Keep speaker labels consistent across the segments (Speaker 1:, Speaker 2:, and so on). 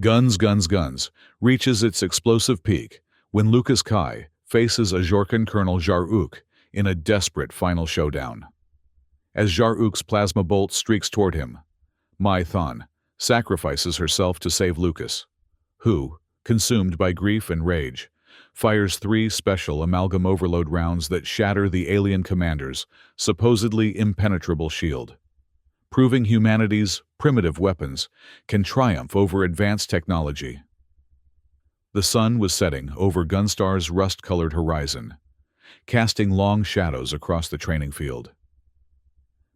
Speaker 1: Guns, guns, guns reaches its explosive peak when Lucas Kai faces Ajorcan Colonel Jar-Uk in a desperate final showdown. As Jar-Uk's plasma bolt streaks toward him, Mai Thon sacrifices herself to save Lucas, who, consumed by grief and rage, fires 3 special amalgam overload rounds that shatter the alien commander's supposedly impenetrable shield, proving humanity's primitive weapons can triumph over advanced technology. The sun was setting over Gunstar's rust-colored horizon, casting long shadows across the training field.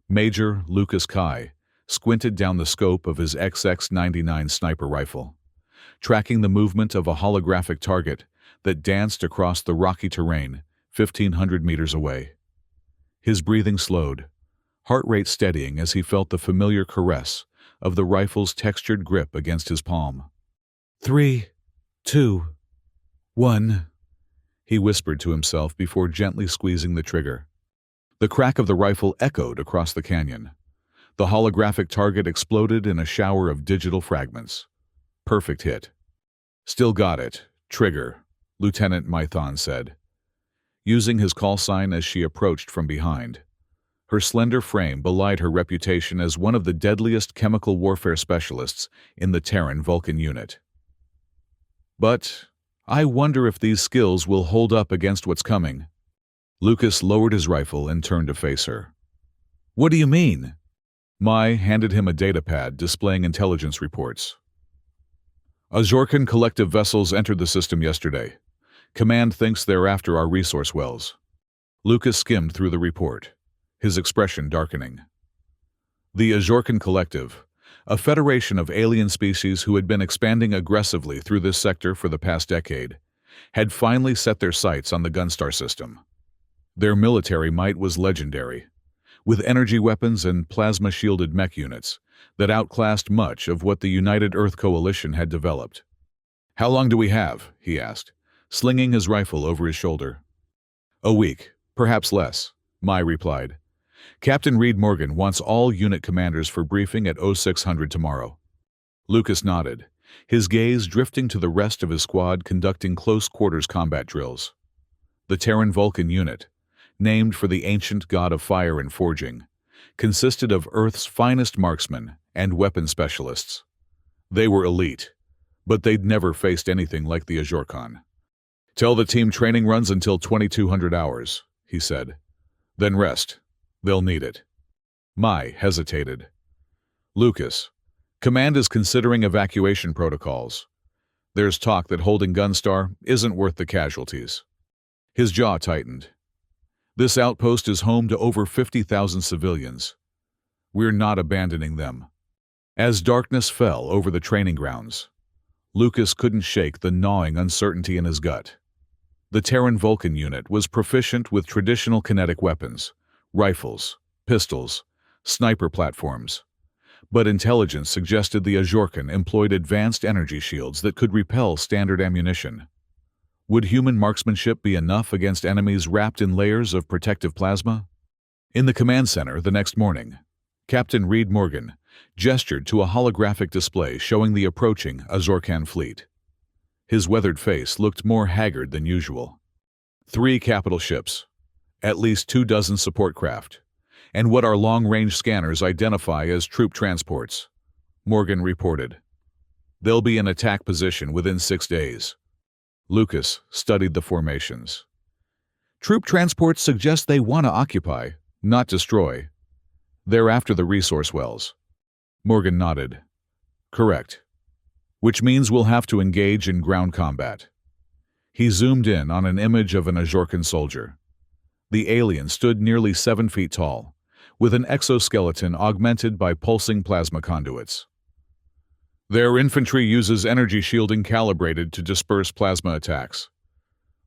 Speaker 1: Major Lucas Kai squinted down the scope of his XX-99 sniper rifle, tracking the movement of a holographic target that danced across the rocky terrain 1,500 meters away. His breathing slowed, heart rate steadying as he felt the familiar caress of the rifle's textured grip against his palm. 3, 2, 1, he whispered to himself before gently squeezing the trigger. The crack of the rifle echoed across the canyon. The holographic target exploded in a shower of digital fragments. Perfect hit. Still got it. Trigger, Lieutenant Mython said, using his call sign as she approached from behind. Her slender frame belied her reputation as one of the deadliest chemical warfare specialists in the Terran Vulcan unit. But I wonder if these skills will hold up against what's coming. Lucas lowered his rifle and turned to face her. What do you mean? Mai handed him a datapad displaying intelligence reports. Ajorcan collective vessels entered the system yesterday. Command thinks they're after our resource wells. Lucas skimmed through the report, his expression darkening. The Ajorcan Collective, a federation of alien species who had been expanding aggressively through this sector for the past decade, had finally set their sights on the Gunstar system. Their military might was legendary, with energy weapons and plasma-shielded mech units that outclassed much of what the United Earth Coalition had developed. How long do we have? He asked, slinging his rifle over his shoulder. A week, perhaps less, Mai replied. Captain Reed Morgan wants all unit commanders for briefing at 0600 tomorrow. Lucas nodded, his gaze drifting to the rest of his squad conducting close-quarters combat drills. The Terran Vulcan unit, named for the ancient god of fire and forging, consisted of Earth's finest marksmen and weapon specialists. They were elite, but they'd never faced anything like the Ajorcan. Tell the team training runs until 2200 hours, he said. Then rest. They'll need it. Mai hesitated. Lucas, command is considering evacuation protocols. There's talk that holding Gunstar isn't worth the casualties. His jaw tightened. This outpost is home to over 50,000 civilians. We're not abandoning them. As darkness fell over the training grounds, Lucas couldn't shake the gnawing uncertainty in his gut. The Terran Vulcan unit was proficient with traditional kinetic weapons, rifles, pistols, sniper platforms, but intelligence suggested the Ajorcan employed advanced energy shields that could repel standard ammunition. Would human marksmanship be enough against enemies wrapped in layers of protective plasma? In the command center the next morning, Captain Reed Morgan gestured to a holographic display showing the approaching Ajorcan fleet. His weathered face looked more haggard than usual. 3 capital ships, at least 24 support craft, and what our long-range scanners identify as troop transports, Morgan reported. They'll be in attack position within 6 days. Lucas studied the formations. Troop transports suggest they want to occupy, not destroy. They're after the resource wells. Morgan nodded. Correct. Which means we'll have to engage in ground combat. He zoomed in on an image of an Ajorcan soldier. The alien stood nearly 7 feet tall, with an exoskeleton augmented by pulsing plasma conduits. Their infantry uses energy shielding calibrated to disperse plasma attacks.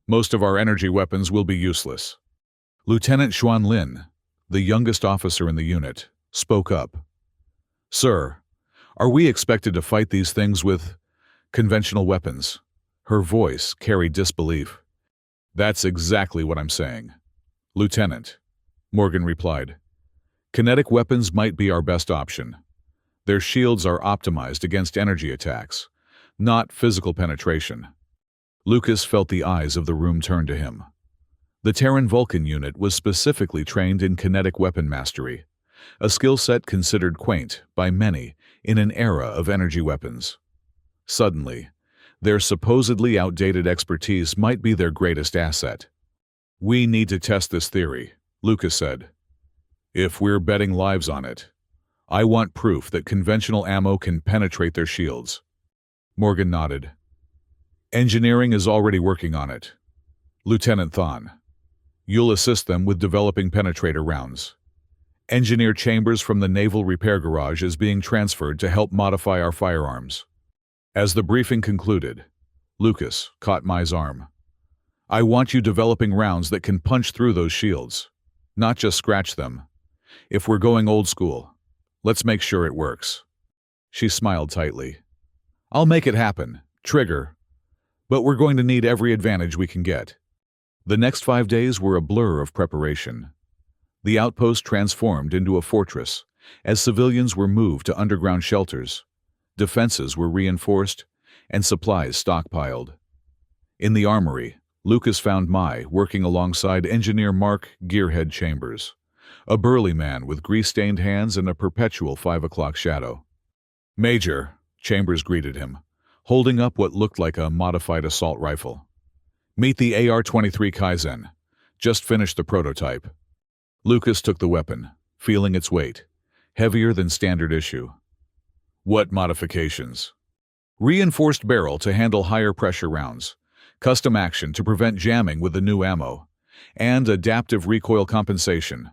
Speaker 1: Most of our energy weapons will be useless. Lieutenant Xuan Lin, the youngest officer in the unit, spoke up. Sir, are we expected to fight these things with conventional weapons? Her voice carried disbelief. That's exactly what I'm saying. Lieutenant, Morgan replied. Kinetic weapons might be our best option. Their shields are optimized against energy attacks, not physical penetration. Lucas felt the eyes of the room turn to him. The Terran Vulcan unit was specifically trained in kinetic weapon mastery, a skill set considered quaint by many in an era of energy weapons. Suddenly, their supposedly outdated expertise might be their greatest asset. "We need to test this theory," Lucas said. "If we're betting lives on it, I want proof that conventional ammo can penetrate their shields." Morgan nodded. "Engineering is already working on it. Lieutenant Thon, you'll assist them with developing penetrator rounds. Engineer Chambers from the Naval Repair Garage is being transferred to help modify our firearms." As the briefing concluded, Lucas caught Mai's arm. "I want you developing rounds that can punch through those shields, not just scratch them. If we're going old school, let's make sure it works." She smiled tightly. "I'll make it happen, Trigger. But we're going to need every advantage we can get." The next 5 days were a blur of preparation. The outpost transformed into a fortress as civilians were moved to underground shelters, defenses were reinforced, and supplies stockpiled. In the armory, Lucas found Mai working alongside engineer Mark Gearhead Chambers, a burly man with grease-stained hands and a perpetual 5 o'clock shadow. "Major," Chambers greeted him, holding up what looked like a modified assault rifle. "Meet the AR-23 Kaizen. Just finished the prototype." Lucas took the weapon, feeling its weight, heavier than standard issue. "What modifications?" "Reinforced barrel to handle higher pressure rounds, custom action to prevent jamming with the new ammo, and adaptive recoil compensation,"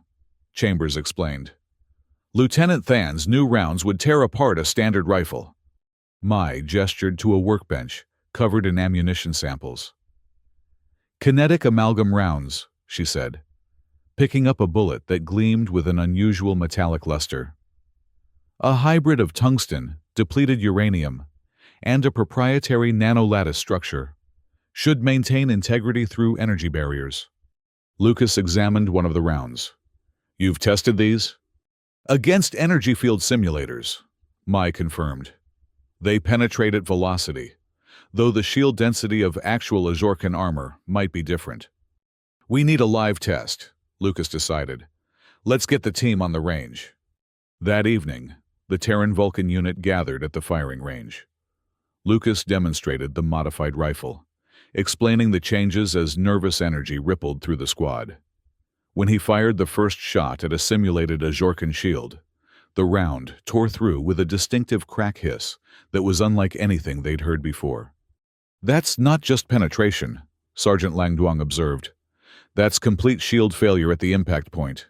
Speaker 1: Chambers explained. "Lieutenant Than's new rounds would tear apart a standard rifle." Mai gestured to a workbench covered in ammunition samples. "Kinetic amalgam rounds," she said, picking up a bullet that gleamed with an unusual metallic luster. "A hybrid of tungsten, depleted uranium, and a proprietary nanolattice structure. Should maintain integrity through energy barriers." Lucas examined one of the rounds. "You've tested these?" "Against energy field simulators," Mai confirmed. "They penetrate at velocity, though the shield density of actual Ajorcan armor might be different." "We need a live test," Lucas decided. "Let's get the team on the range." That evening, the Terran Vulcan unit gathered at the firing range. Lucas demonstrated the modified rifle, explaining the changes as nervous energy rippled through the squad. When he fired the first shot at a simulated Ajorcan shield, the round tore through with a distinctive crack hiss that was unlike anything they'd heard before. "That's not just penetration," Sergeant Langduang observed. "That's complete shield failure at the impact point."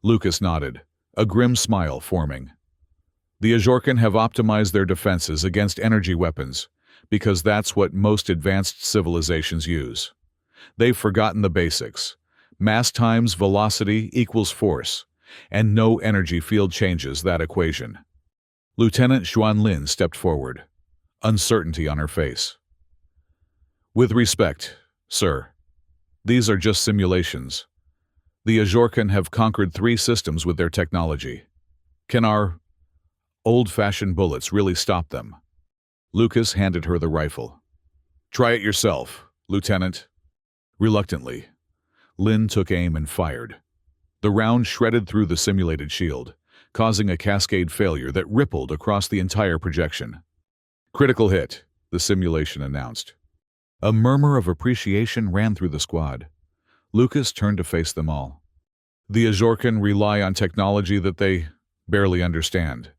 Speaker 1: Lucas nodded, a grim smile forming. "The Ajorcan have optimized their defenses against energy weapons, because that's what most advanced civilizations use. They've forgotten the basics. Mass times velocity equals force, and no energy field changes that equation." Lieutenant Xuanlin stepped forward, uncertainty on her face. "With respect, sir, these are just simulations. The Ajorcan have conquered 3 systems with their technology. Can our old-fashioned bullets really stop them?" Lucas handed her the rifle. "Try it yourself, Lieutenant." Reluctantly, Lin took aim and fired. The round shredded through the simulated shield, causing a cascade failure that rippled across the entire projection. "Critical hit," the simulation announced. A murmur of appreciation ran through the squad. Lucas turned to face them all. "The Ajorcan rely on technology that they barely understand.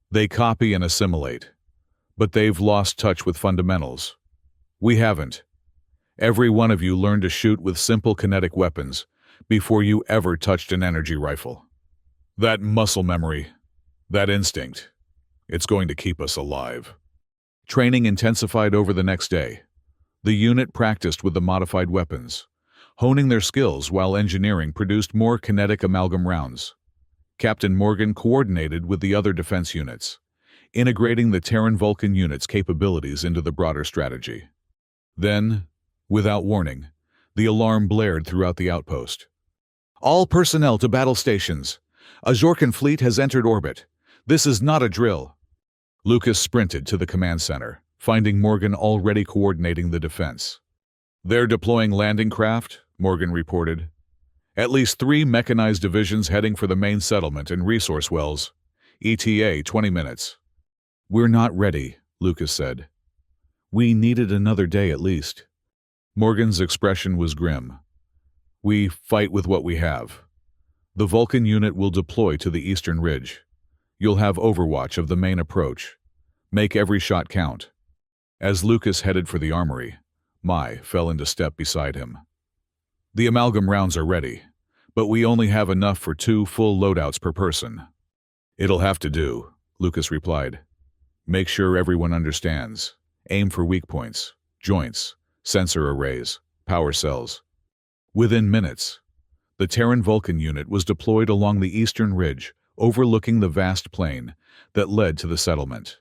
Speaker 1: They copy and assimilate, but they've lost touch with fundamentals. We haven't. Every one of you learned to shoot with simple kinetic weapons before you ever touched an energy rifle. That muscle memory, that instinct, it's going to keep us alive." Training intensified over the next day. The unit practiced with the modified weapons, honing their skills while engineering produced more kinetic amalgam rounds. Captain Morgan coordinated with the other defense units, integrating the Terran Vulcan unit's capabilities into the broader strategy. Then, without warning, the alarm blared throughout the outpost. "All personnel to battle stations. Ajorcan fleet has entered orbit. This is not a drill." Lucas sprinted to the command center, finding Morgan already coordinating the defense. "They're deploying landing craft," Morgan reported. "At least 3 mechanized divisions heading for the main settlement and resource wells. ETA 20 minutes. "We're not ready," Lucas said. "We needed another day at least." Morgan's expression was grim. "We fight with what we have. The Vulcan unit will deploy to the eastern ridge. You'll have overwatch of the main approach. Make every shot count." As Lucas headed for the armory, Mai fell into step beside him. "The amalgam rounds are ready, but we only have enough for 2 full loadouts per person." "It'll have to do," Lucas replied. "Make sure everyone understands. Aim for weak points, joints, sensor arrays, power cells." Within minutes, the Terran Vulcan unit was deployed along the eastern ridge, overlooking the vast plain that led to the settlement.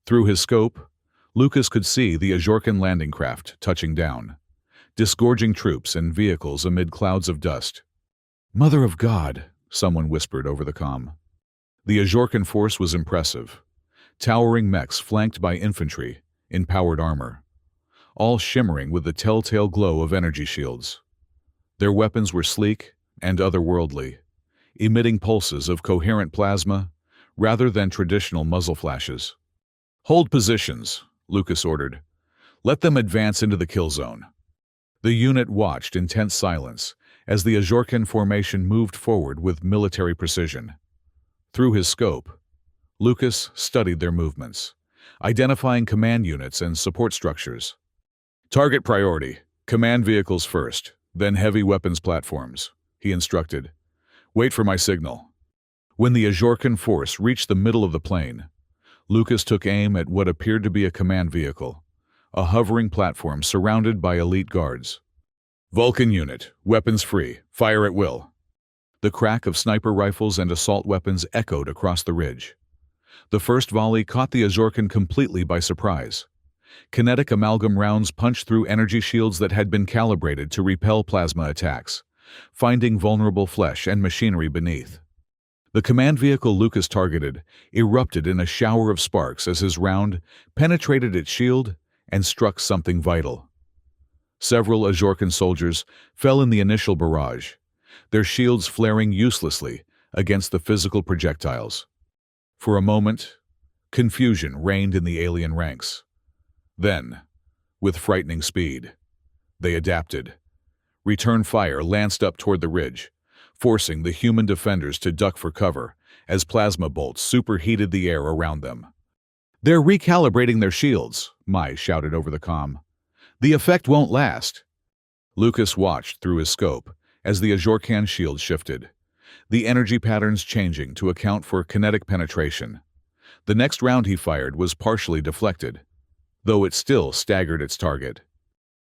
Speaker 1: Through his scope, Lucas could see the Ajorcan landing craft touching down, disgorging troops and vehicles amid clouds of dust. "Mother of God," someone whispered over the comm. The Ajorcan force was impressive. Towering mechs flanked by infantry in powered armor, all shimmering with the telltale glow of energy shields. Their weapons were sleek and otherworldly, emitting pulses of coherent plasma rather than traditional muzzle flashes. "Hold positions," Lucas ordered. "Let them advance into the kill zone." The unit watched in tense silence as the Ajorcan formation moved forward with military precision. Through his scope, Lucas studied their movements, identifying command units and support structures. "Target priority, command vehicles first, then heavy weapons platforms," he instructed. "Wait for my signal." When the Ajorcan force reached the middle of the plain, Lucas took aim at what appeared to be a command vehicle, a hovering platform surrounded by elite guards. "Vulcan unit, weapons free, fire at will." The crack of sniper rifles and assault weapons echoed across the ridge. The first volley caught the Ajorcan completely by surprise. Kinetic amalgam rounds punched through energy shields that had been calibrated to repel plasma attacks, finding vulnerable flesh and machinery beneath. The command vehicle Lucas targeted erupted in a shower of sparks as his round penetrated its shield and struck something vital. Several Ajorcan soldiers fell in the initial barrage, their shields flaring uselessly against the physical projectiles. For a moment, confusion reigned in the alien ranks. Then, with frightening speed, they adapted. Return fire lanced up toward the ridge, forcing the human defenders to duck for cover as plasma bolts superheated the air around them. "They're recalibrating their shields," Mai shouted over the comm. "The effect won't last." Lucas watched through his scope as the Ajorcan shield shifted, the energy patterns changing to account for kinetic penetration. The next round he fired was partially deflected, though it still staggered its target.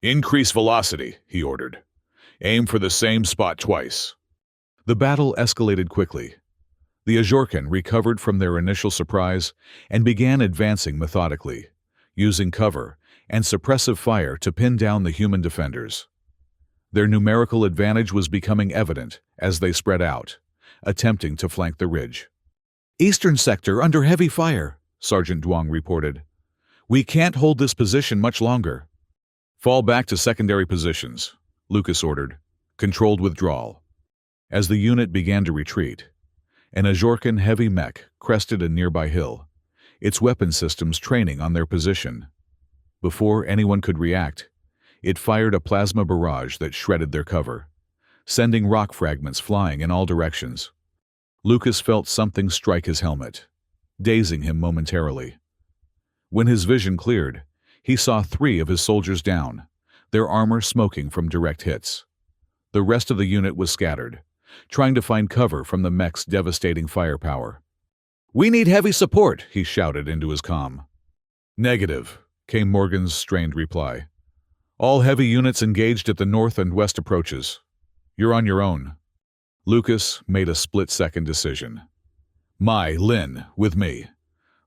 Speaker 1: "Increase velocity," he ordered. "Aim for the same spot twice." The battle escalated quickly. The Ajorcan recovered from their initial surprise and began advancing methodically, using cover and suppressive fire to pin down the human defenders. Their numerical advantage was becoming evident as they spread out, attempting to flank the ridge. "Eastern sector under heavy fire," Sergeant Duong reported. "We can't hold this position much longer." "Fall back to secondary positions," Lucas ordered. "Controlled withdrawal." As the unit began to retreat, an Ajorcan heavy mech crested a nearby hill, its weapon systems training on their position. Before anyone could react, it fired a plasma barrage that shredded their cover, sending rock fragments flying in all directions. Lucas felt something strike his helmet, dazing him momentarily. When his vision cleared, he saw 3 of his soldiers down, their armor smoking from direct hits. The rest of the unit was scattered, trying to find cover from the mech's devastating firepower. "We need heavy support," he shouted into his comm. "Negative," came Morgan's strained reply. "All heavy units engaged at the north and west approaches. You're on your own." Lucas made a split-second decision. "Mai, Lin, with me.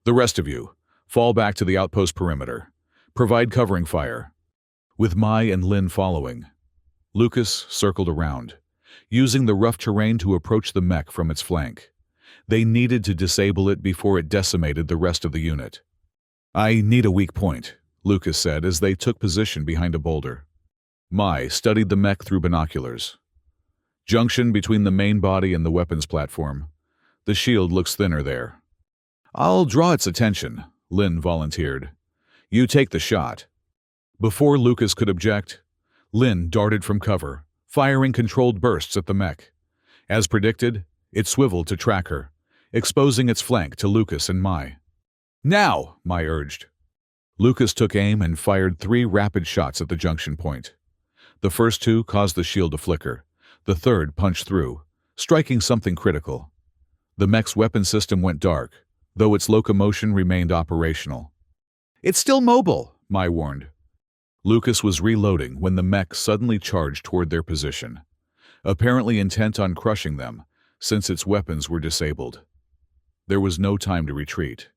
Speaker 1: The rest of you, fall back to the outpost perimeter. Provide covering fire." With Mai and Lin following, Lucas circled around, using the rough terrain to approach the mech from its flank. They needed to disable it before it decimated the rest of the unit. I need a weak point, Lucas said as they took position behind a boulder. Mai studied the mech through binoculars. Junction between the main body and the weapons platform. The shield looks thinner there. I'll draw its attention, Lin volunteered. You take the shot. Before Lucas could object, Lin darted from cover, firing controlled bursts at the mech. As predicted, it swiveled to track her, exposing its flank to Lucas and Mai. Now, Mai urged. Lucas took aim and fired 3 rapid shots at the junction point. The first 2 caused the shield to flicker. The third punched through, striking something critical. The mech's weapon system went dark, though its locomotion remained operational. It's still mobile, Mai warned. Lucas was reloading when the mech suddenly charged toward their position, apparently intent on crushing them, since its weapons were disabled. There was no time to retreat.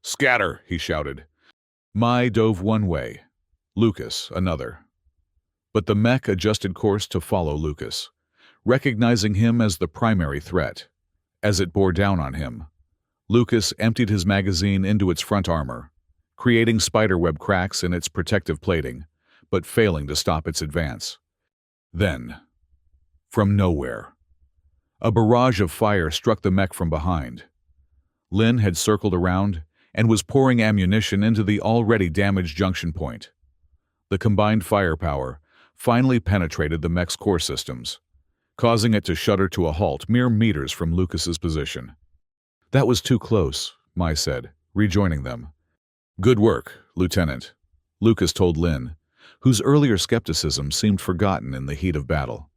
Speaker 1: Scatter, he shouted. Mai dove one way, Lucas another. But the mech adjusted course to follow Lucas, recognizing him as the primary threat. As it bore down on him, Lucas emptied his magazine into its front armor, creating spiderweb cracks in its protective plating, but failing to stop its advance. Then, from nowhere, a barrage of fire struck the mech from behind. Lin had circled around and was pouring ammunition into the already damaged junction point. The combined firepower finally penetrated the mech's core systems, causing it to shudder to a halt mere meters from Lucas's position. That was too close, Mai said, rejoining them. Good work, Lieutenant, Lucas told Lin, whose earlier skepticism seemed forgotten in the heat of battle.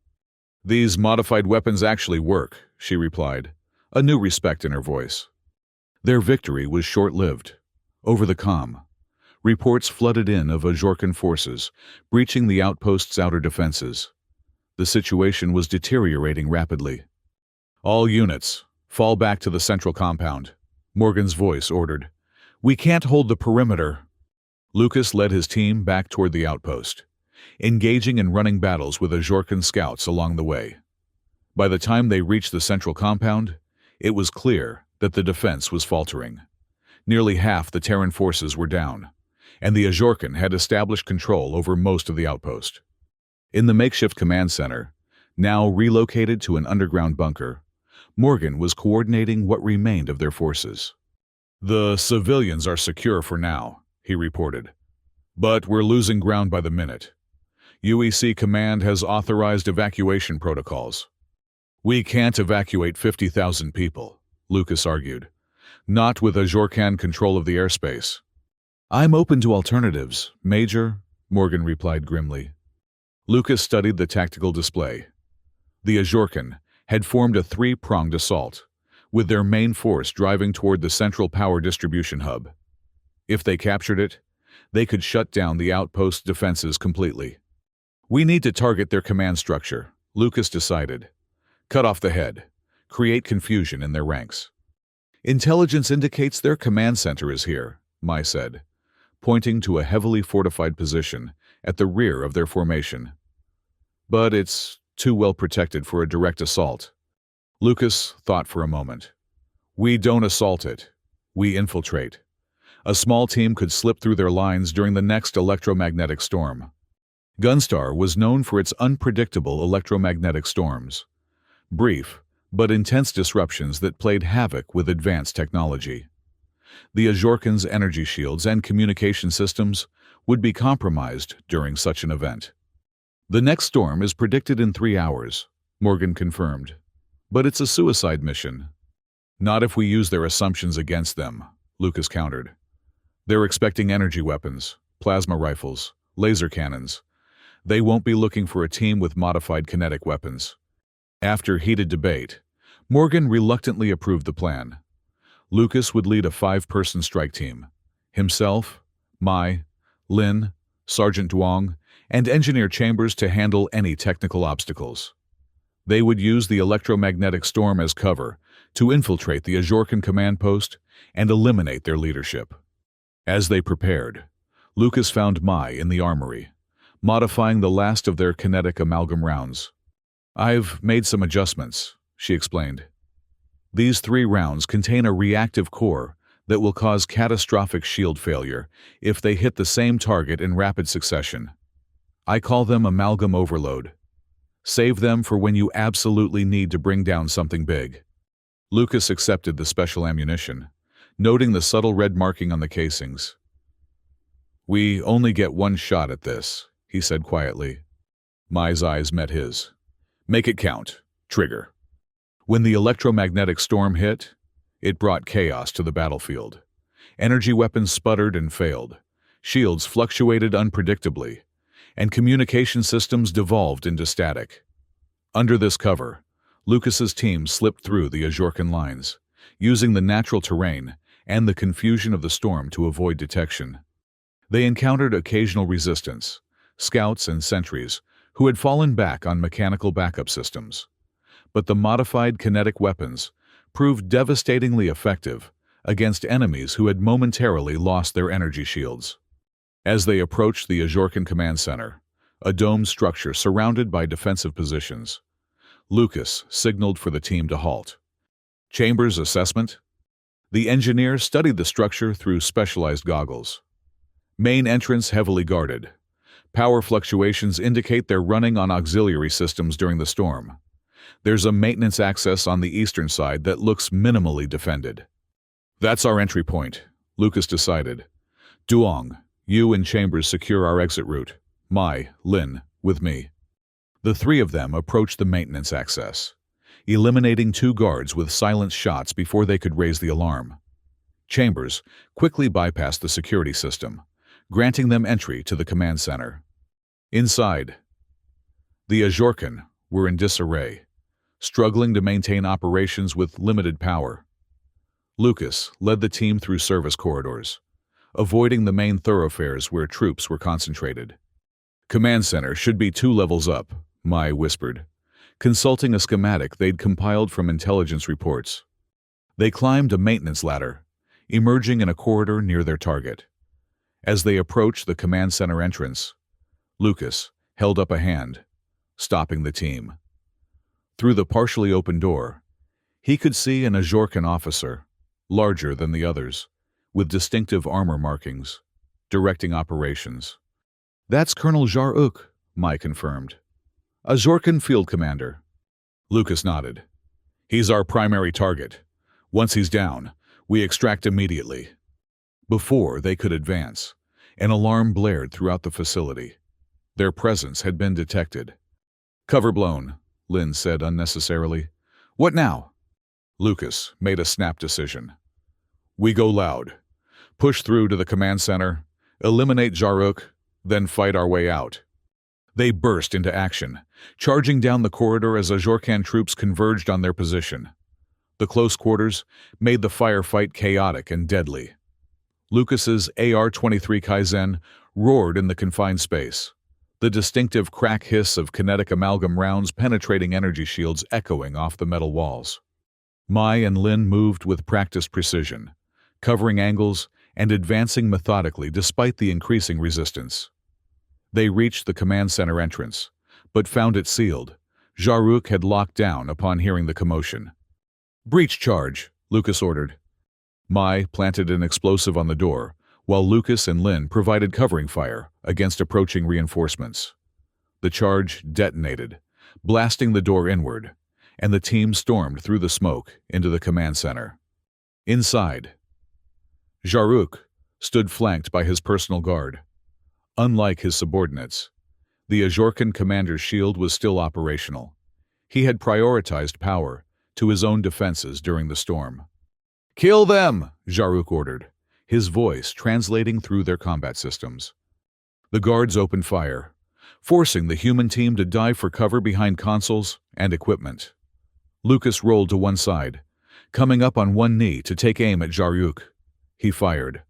Speaker 1: These modified weapons actually work, she replied, a new respect in her voice. Their victory was short-lived. Over the comm, reports flooded in of Ajorcan forces breaching the outpost's outer defenses. The situation was deteriorating rapidly. All units, fall back to the central compound, Morgan's voice ordered. We can't hold the perimeter. Lucas led his team back toward the outpost, engaging in running battles with Ajorcan scouts along the way. By the time they reached the central compound, it was clear that the defense was faltering. Nearly half the Terran forces were down, and the Ajorcan had established control over most of the outpost. In the makeshift command center, now relocated to an underground bunker, Morgan was coordinating what remained of their forces. The civilians are secure for now, he reported. But we're losing ground by the minute. UEC Command has authorized evacuation protocols. We can't evacuate 50,000 people, Lucas argued. Not with Ajorcan control of the airspace. I'm open to alternatives, Major, Morgan replied grimly. Lucas studied the tactical display. The Ajorcan had formed a 3-pronged assault, with their main force driving toward the central power distribution hub. If they captured it, they could shut down the outpost's defenses completely. We need to target their command structure, Lucas decided. Cut off the head, create confusion in their ranks. Intelligence indicates their command center is here, Mai said, pointing to a heavily fortified position at the rear of their formation. But it's too well protected for a direct assault. Lucas thought for a moment. We don't assault it. We infiltrate. A small team could slip through their lines during the next electromagnetic storm. Gunstar was known for its unpredictable electromagnetic storms. Brief, but intense disruptions that played havoc with advanced technology. The Ajorcan's energy shields and communication systems would be compromised during such an event. The next storm is predicted in 3 hours, Morgan confirmed. But it's a suicide mission. Not if we use their assumptions against them, Lucas countered. They're expecting energy weapons, plasma rifles, laser cannons. They won't be looking for a team with modified kinetic weapons. After heated debate, Morgan reluctantly approved the plan. Lucas would lead a 5-person strike team. Himself, Mai, Lin, Sergeant Duong, and Engineer Chambers to handle any technical obstacles. They would use the electromagnetic storm as cover to infiltrate the Ajorcan command post and eliminate their leadership. As they prepared, Lucas found Mai in the armory, modifying the last of their kinetic amalgam rounds. I've made some adjustments, she explained. These 3 rounds contain a reactive core that will cause catastrophic shield failure if they hit the same target in rapid succession. I call them amalgam overload. Save them for when you absolutely need to bring down something big. Lucas accepted the special ammunition, noting the subtle red marking on the casings. We only get one shot at this, he said quietly. Mai's eyes met his. Make it count. Trigger. When the electromagnetic storm hit, it brought chaos to the battlefield. Energy weapons sputtered and failed. Shields fluctuated unpredictably, and communication systems devolved into static. Under this cover, Lucas's team slipped through the Ajorcan lines, using the natural terrain and the confusion of the storm to avoid detection. They encountered occasional resistance, scouts and sentries who had fallen back on mechanical backup systems. But the modified kinetic weapons proved devastatingly effective against enemies who had momentarily lost their energy shields. As they approached the Ajorcan command center, a domed structure surrounded by defensive positions, Lucas signaled for the team to halt. Chambers assessment? The engineer studied the structure through specialized goggles. Main entrance heavily guarded. Power fluctuations indicate they're running on auxiliary systems during the storm. There's a maintenance access on the eastern side that looks minimally defended. That's our entry point, Lucas decided. Duong, you and Chambers secure our exit route. Mai, Lin, with me. The three of them approached the maintenance access, eliminating two guards with silent shots before they could raise the alarm. Chambers quickly bypassed the security system, granting them entry to the command center. Inside, the Ajorcan were in disarray, struggling to maintain operations with limited power. Lucas led the team through service corridors, avoiding the main thoroughfares where troops were concentrated. Command center should be 2 levels up, Mai whispered, consulting a schematic they'd compiled from intelligence reports. They climbed a maintenance ladder, emerging in a corridor near their target. As they approached the command center entrance, Lucas held up a hand, stopping the team. Through the partially open door, he could see an Ajorcan officer, larger than the others, with distinctive armor markings, directing operations. That's Colonel Jar-Uk, Mai confirmed. Ajorcan field commander. Lucas nodded. He's our primary target. Once he's down, we extract immediately. Before they could advance, an alarm blared throughout the facility. Their presence had been detected. Cover blown, Lin said unnecessarily. What now? Lucas made a snap decision. We go loud. Push through to the command center, eliminate Jar-Uk, then fight our way out. They burst into action, charging down the corridor as Ajorcan troops converged on their position. The close quarters made the firefight chaotic and deadly. Lucas's AR-23 Kaizen roared in the confined space, the distinctive crack hiss of kinetic amalgam rounds penetrating energy shields echoing off the metal walls. Mai and Lin moved with practiced precision, covering angles and advancing methodically despite the increasing resistance. They reached the command center entrance, but found it sealed. Jar-Uk had locked down upon hearing the commotion. Breach charge, Lucas ordered. Mai planted an explosive on the door, while Lucas and Lin provided covering fire against approaching reinforcements. The charge detonated, blasting the door inward, and the team stormed through the smoke into the command center. Inside, Jar-Uk stood flanked by his personal guard. Unlike his subordinates, the Ajorcan commander's shield was still operational. He had prioritized power to his own defenses during the storm. Kill them, Jar-Uk ordered, his voice translating through their combat systems. The guards opened fire, forcing the human team to dive for cover behind consoles and equipment. Lucas rolled to one side, coming up on one knee to take aim at Jar-Uk. He fired,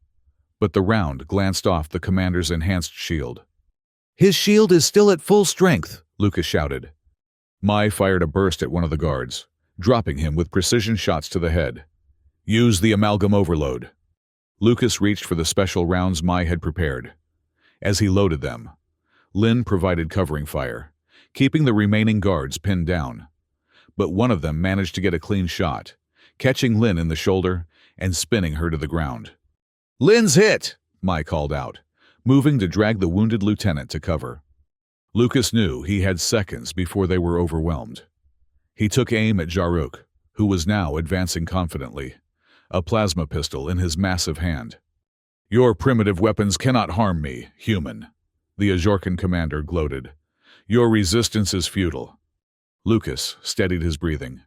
Speaker 1: but the round glanced off the commander's enhanced shield. His shield is still at full strength, Lucas shouted. Mai fired a burst at one of the guards, dropping him with precision shots to the head. Use the amalgam overload. Lucas reached for the special rounds Mai had prepared. As he loaded them, Lin provided covering fire, keeping the remaining guards pinned down. But one of them managed to get a clean shot, catching Lin in the shoulder and spinning her to the ground. "Lynn's hit!" Mai called out, moving to drag the wounded lieutenant to cover. Lucas knew he had seconds before they were overwhelmed. He took aim at Jaruk, who was now advancing confidently, a plasma pistol in his massive hand. "Your primitive weapons cannot harm me, human," the Ajorcan commander gloated. "Your resistance is futile." Lucas steadied his breathing,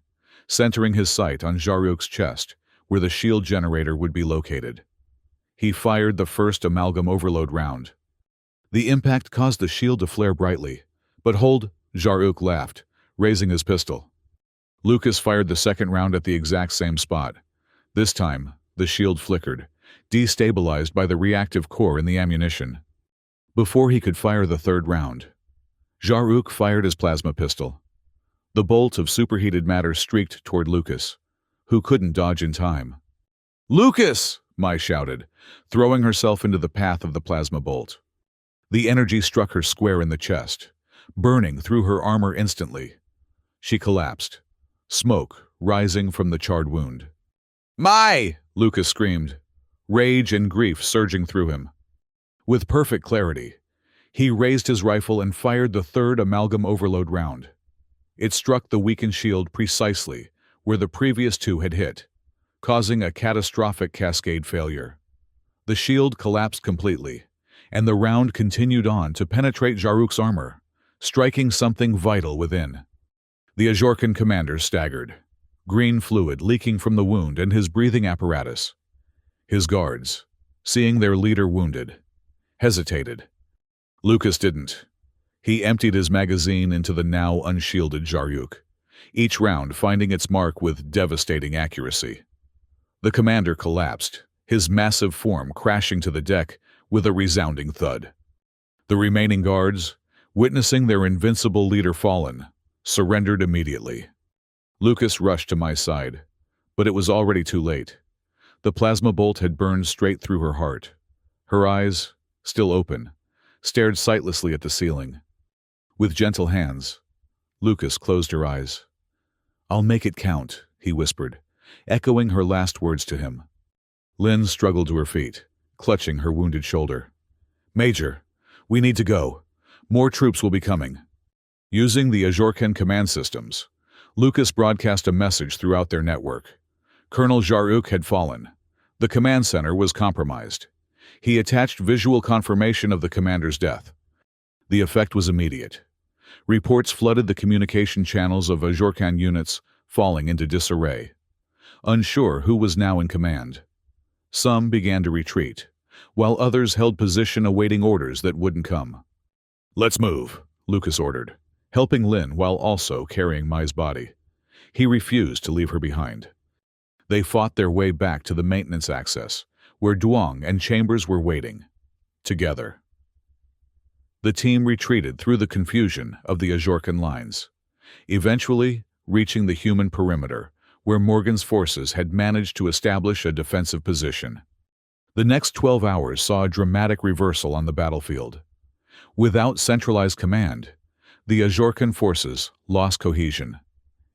Speaker 1: centering his sight on Jaruk's chest, where the shield generator would be located. He fired the first amalgam overload round. The impact caused the shield to flare brightly. "But hold," Jaruk laughed, raising his pistol. Lucas fired the second round at the exact same spot. This time, the shield flickered, destabilized by the reactive core in the ammunition. Before he could fire the third round, Jaruk fired his plasma pistol. The bolt of superheated matter streaked toward Lucas, who couldn't dodge in time. "Lucas!" Mai shouted, throwing herself into the path of the plasma bolt. The energy struck her square in the chest, burning through her armor instantly. She collapsed, smoke rising from the charred wound. "Mai!" Lucas screamed, rage and grief surging through him. With perfect clarity, he raised his rifle and fired the third amalgam overload round. It struck the weakened shield precisely where the previous two had hit, causing a catastrophic cascade failure. The shield collapsed completely, and the round continued on to penetrate Jaruk's armor, striking something vital within. The Ajorcan commander staggered, green fluid leaking from the wound and his breathing apparatus. His guards, seeing their leader wounded, hesitated. Lucas didn't. He emptied his magazine into the now unshielded Jaruk, each round finding its mark with devastating accuracy. The commander collapsed, his massive form crashing to the deck with a resounding thud. The remaining guards, witnessing their invincible leader fallen, surrendered immediately. Lucas rushed to my side, but it was already too late. The plasma bolt had burned straight through her heart. Her eyes, still open, stared sightlessly at the ceiling. With gentle hands, Lucas closed her eyes. "I'll make it count," he whispered, echoing her last words to him. Lynn struggled to her feet, clutching her wounded shoulder. "Major, we need to go. More troops will be coming." Using the Ajorcan command systems, Lucas broadcast a message throughout their network. Colonel Jaruk had fallen. The command center was compromised. He attached visual confirmation of the commander's death. The effect was immediate. Reports flooded the communication channels of Ajorcan units, falling into disarray. Unsure who was now in command. Some began to retreat, while others held position awaiting orders that wouldn't come. "Let's move," Lucas ordered, helping Lynn while also carrying Mai's body. He refused to leave her behind. They fought their way back to the maintenance access, where Duong and Chambers were waiting, together. The team retreated through the confusion of the Ajorcan lines, eventually reaching the human perimeter, where Morgan's forces had managed to establish a defensive position. The next 12 hours saw a dramatic reversal on the battlefield. Without centralized command, the Ajorcan forces lost cohesion.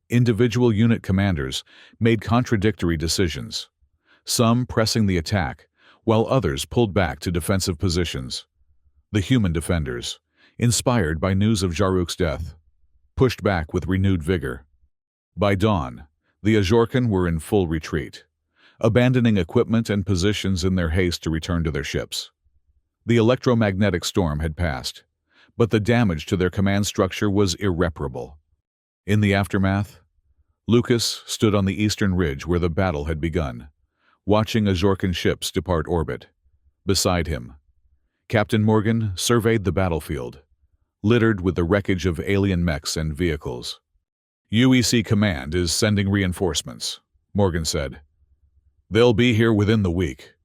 Speaker 1: Individual unit commanders made contradictory decisions, some pressing the attack, while others pulled back to defensive positions. The human defenders, inspired by news of Jaruk's death, pushed back with renewed vigor. By dawn, the Ajorcan were in full retreat, abandoning equipment and positions in their haste to return to their ships. The electromagnetic storm had passed, but the damage to their command structure was irreparable. In the aftermath, Lucas stood on the eastern ridge where the battle had begun, watching Ajorcan ships depart orbit. Beside him, Captain Morgan surveyed the battlefield, littered with the wreckage of alien mechs and vehicles. "UEC Command is sending reinforcements," Morgan said. "They'll be here within the week.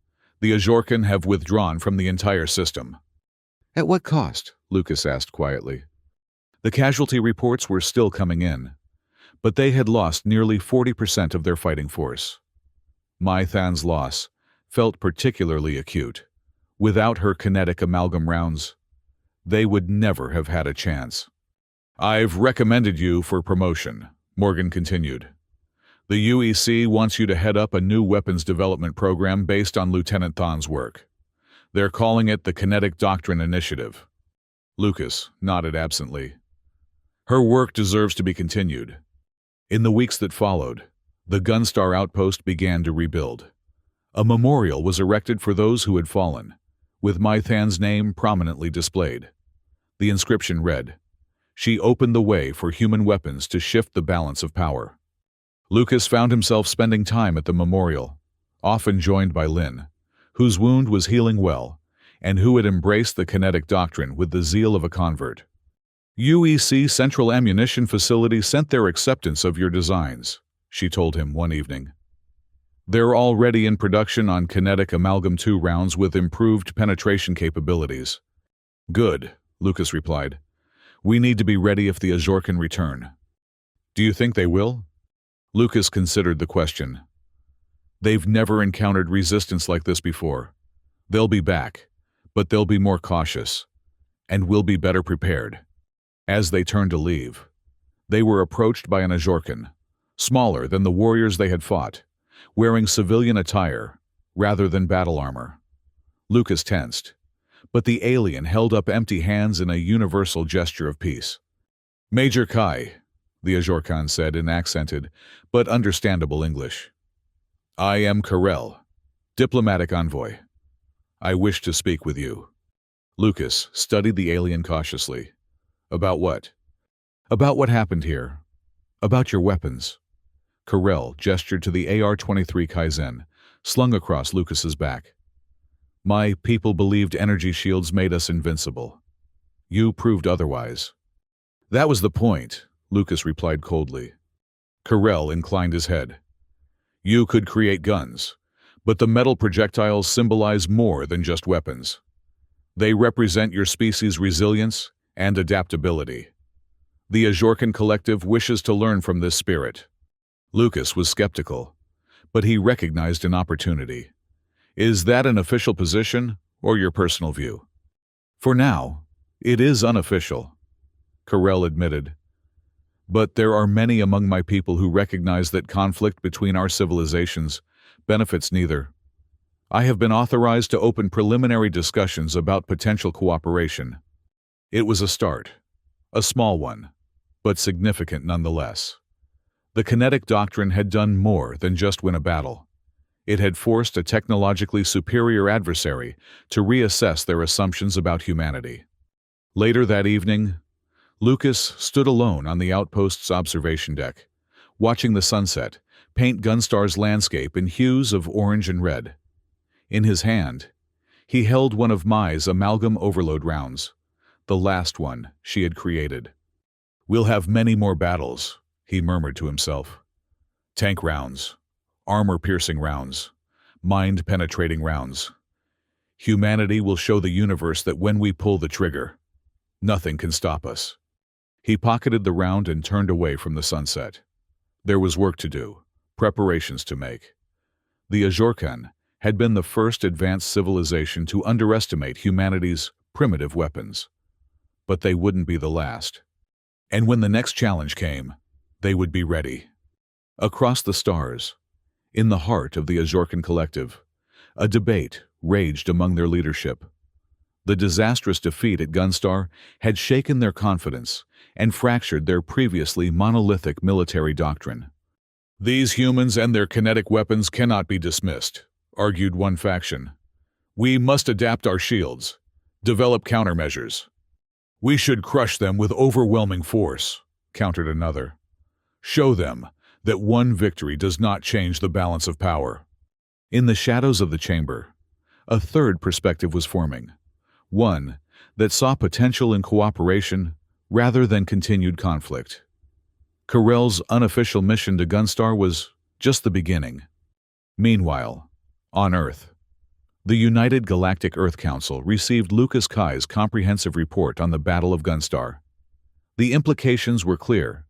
Speaker 1: The Ajorcan have withdrawn from the entire system." "At what cost?" Lucas asked quietly. The casualty reports were still coming in, but they had lost nearly 40% of their fighting force. Mai Than's loss felt particularly acute. Without her kinetic amalgam rounds, they would never have had a chance. "I've recommended you for promotion," Morgan continued. The UEC wants you to head up a new weapons development program based on Lieutenant Thon's work. They're calling it the Kinetic Doctrine Initiative. Lucas nodded absently. Her work deserves to be continued. In the weeks that followed, the Gunstar outpost began to rebuild. A memorial was erected for those who had fallen, with Mythan's name prominently displayed. The inscription read, "She opened the way for human weapons to shift the balance of power." Lucas found himself spending time at the memorial, often joined by Lynn, whose wound was healing well, and who had embraced the kinetic doctrine with the zeal of a convert. "UEC Central Ammunition Facility sent their acceptance of your designs," she told him one evening. "They're already in production on kinetic amalgam 2 rounds with improved penetration capabilities." "Good," Lucas replied. "We need to be ready if the Azorcan return." "Do you think they will?" Lucas considered the question. "They've never encountered resistance like this before. They'll be back, but they'll be more cautious, and we'll be better prepared." As they turned to leave, they were approached by an Azorcan, smaller than the warriors they had fought, wearing civilian attire rather than battle armor. Lucas tensed, but the alien held up empty hands in a universal gesture of peace. "Major Kai," the Azorcan said in accented but understandable English. "I am Karel, diplomatic envoy. I wish to speak with you." Lucas studied the alien cautiously. "About what?" "About what happened here. About your weapons." Karel gestured to the AR-23 Kaizen, slung across Lucas's back. "My people believed energy shields made us invincible. You proved otherwise." "That was the point," Lucas replied coldly. Karel inclined his head. "You could create guns, but the metal projectiles symbolize more than just weapons. They represent your species' resilience and adaptability. The Azorcan Collective wishes to learn from this spirit." Lucas was skeptical, but he recognized an opportunity. "Is that an official position or your personal view?" "For now, it is unofficial," Karel admitted. "But there are many among my people who recognize that conflict between our civilizations benefits neither. I have been authorized to open preliminary discussions about potential cooperation." It was a start, a small one, but significant nonetheless. The kinetic doctrine had done more than just win a battle. It had forced a technologically superior adversary to reassess their assumptions about humanity. Later that evening, Lucas stood alone on the outpost's observation deck, watching the sunset paint Gunstar's landscape in hues of orange and red. In his hand, he held one of Mai's amalgam overload rounds, the last one she had created. "We'll have many more battles," he murmured to himself. "Tank rounds, armor-piercing rounds, mind-penetrating rounds. Humanity will show the universe that when we pull the trigger, nothing can stop us." He pocketed the round and turned away from the sunset. There was work to do, preparations to make. The Azorcan had been the first advanced civilization to underestimate humanity's primitive weapons. But they wouldn't be the last. And when the next challenge came, they would be ready. Across the stars, in the heart of the Azorcan Collective, a debate raged among their leadership. The disastrous defeat at Gunstar had shaken their confidence and fractured their previously monolithic military doctrine. "These humans and their kinetic weapons cannot be dismissed," argued one faction. "We must adapt our shields, develop countermeasures." "We should crush them with overwhelming force," countered another. "Show them that one victory does not change the balance of power." In the shadows of the chamber, a third perspective was forming, one that saw potential in cooperation rather than continued conflict. Karel's unofficial mission to Gunstar was just the beginning. Meanwhile, on Earth, the United Galactic Earth Council received Lucas Kai's comprehensive report on the Battle of Gunstar. The implications were clear.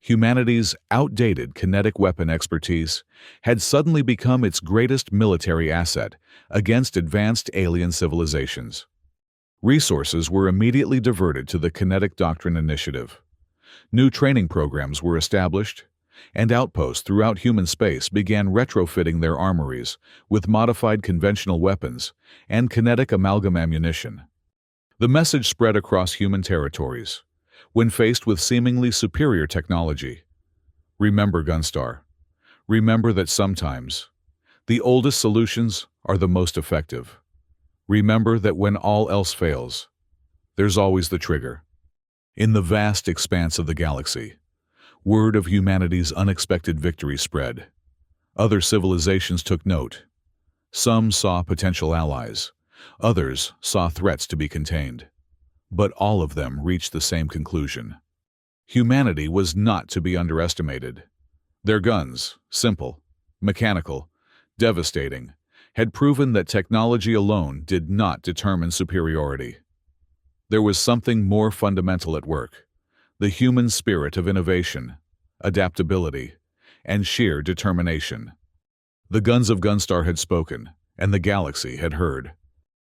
Speaker 1: Humanity's outdated kinetic weapon expertise had suddenly become its greatest military asset against advanced alien civilizations. Resources were immediately diverted to the Kinetic Doctrine Initiative. New training programs were established, and outposts throughout human space began retrofitting their armories with modified conventional weapons and kinetic amalgam ammunition. The message spread across human territories. When faced with seemingly superior technology, remember, Gunstar. Remember that sometimes the oldest solutions are the most effective. Remember that when all else fails, there's always the trigger. In the vast expanse of the galaxy, word of humanity's unexpected victory spread. Other civilizations took note. Some saw potential allies. Others saw threats to be contained. But all of them reached the same conclusion. Humanity was not to be underestimated. Their guns, simple, mechanical, devastating, had proven that technology alone did not determine superiority. There was something more fundamental at work: the human spirit of innovation, adaptability, and sheer determination. The guns of Gunstar had spoken, and the galaxy had heard.